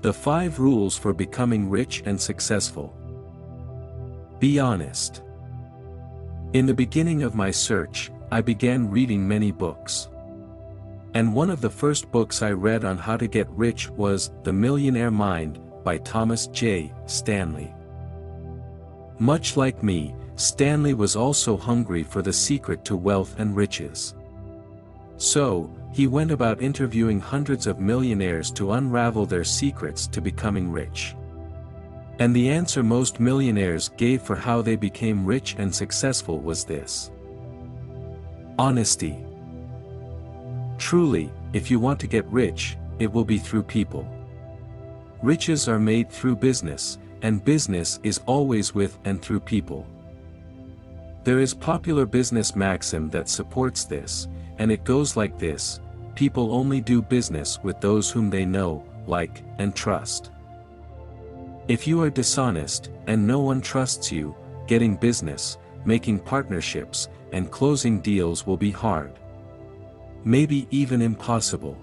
The 5 rules for becoming rich and successful. Be honest. In the beginning of my search, I began reading many books. And one of the first books I read on how to get rich was The Millionaire Mind by Thomas J. Stanley. Much like me, Stanley was also hungry for the secret to wealth and riches. So, he went about interviewing hundreds of millionaires to unravel their secrets to becoming rich. And the answer most millionaires gave for how they became rich and successful was this: honesty. Truly, if you want to get rich, it will be through people. Riches are made through business, and business is always with and through people. There is popular business maxim that supports this, and it goes like this: people only do business with those whom they know, like, and trust. If you are dishonest, and no one trusts you, getting business, making partnerships, and closing deals will be hard. Maybe even impossible.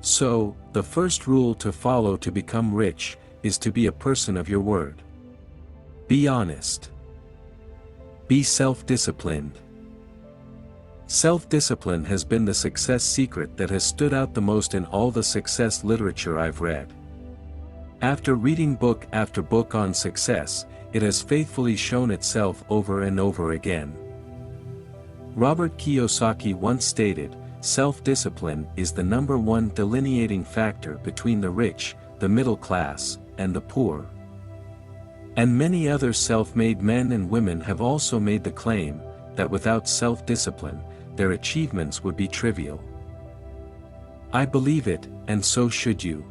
So, the first rule to follow to become rich is to be a person of your word. Be honest. Be self-disciplined. Self-discipline has been the success secret that has stood out the most in all the success literature I've read. After reading book after book on success, it has faithfully shown itself over and over again. Robert Kiyosaki once stated, "Self-discipline is the #1 delineating factor between the rich, the middle class, and the poor." And many other self-made men and women have also made the claim that without self-discipline, their achievements would be trivial. I believe it, and so should you.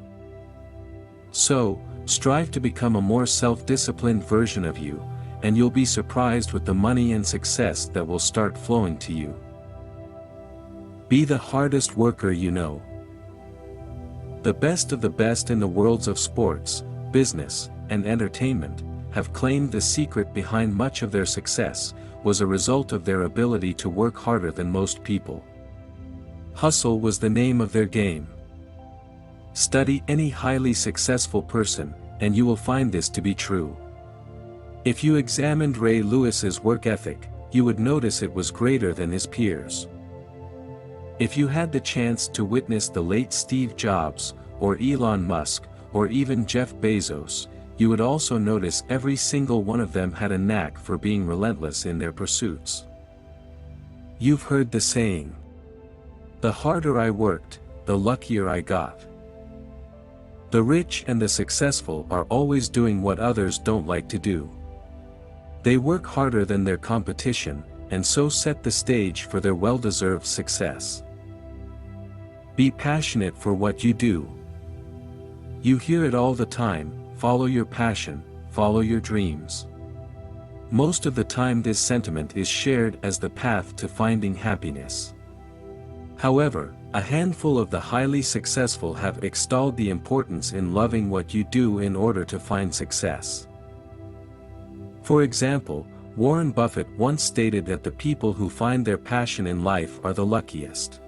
So, strive to become a more self-disciplined version of you, and you'll be surprised with the money and success that will start flowing to you. Be the hardest worker you know. The best of the best in the worlds of sports, business, and entertainment have claimed the secret behind much of their success was a result of their ability to work harder than most people. Hustle was the name of their game. Study any highly successful person, and you will find this to be true. If you examined Ray Lewis's work ethic, you would notice it was greater than his peers. If you had the chance to witness the late Steve Jobs, or Elon Musk, or even Jeff Bezos, you would also notice every single one of them had a knack for being relentless in their pursuits. You've heard the saying, "The harder I worked, the luckier I got." The rich and the successful are always doing what others don't like to do. They work harder than their competition, and so set the stage for their well-deserved success. Be passionate for what you do. You hear it all the time: follow your passion, follow your dreams. Most of the time this sentiment is shared as the path to finding happiness. However, a handful of the highly successful have extolled the importance in loving what you do in order to find success. For example, Warren Buffett once stated that the people who find their passion in life are the luckiest.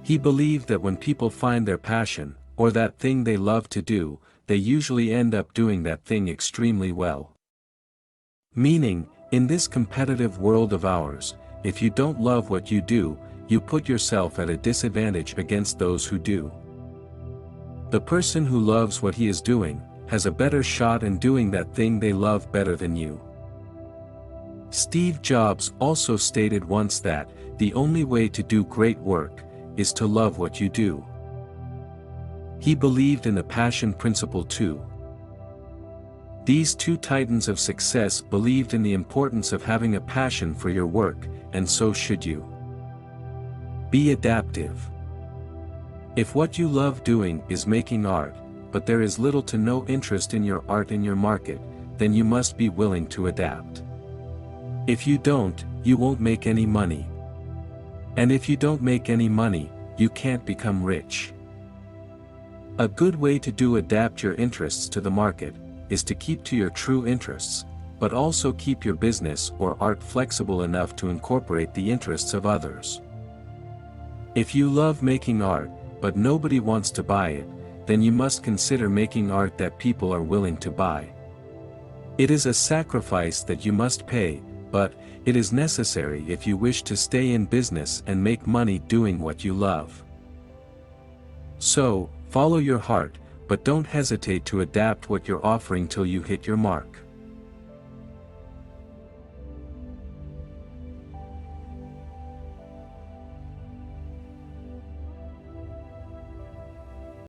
He believed that when people find their passion, or that thing they love to do, they usually end up doing that thing extremely well. Meaning, in this competitive world of ours, if you don't love what you do, you put yourself at a disadvantage against those who do. The person who loves what he is doing, has a better shot in doing that thing they love better than you. Steve Jobs also stated once that, the only way to do great work, is to love what you do. He believed in the passion principle too. These two titans of success believed in the importance of having a passion for your work, and so should you. Be adaptive. If what you love doing is making art, but there is little to no interest in your art in your market, then you must be willing to adapt. If you don't, you won't make any money. And if you don't make any money, you can't become rich. A good way to adapt your interests to the market, is to keep to your true interests, but also keep your business or art flexible enough to incorporate the interests of others. If you love making art, but nobody wants to buy it, then you must consider making art that people are willing to buy. It is a sacrifice that you must pay, but it is necessary if you wish to stay in business and make money doing what you love. So, follow your heart, but don't hesitate to adapt what you're offering till you hit your mark.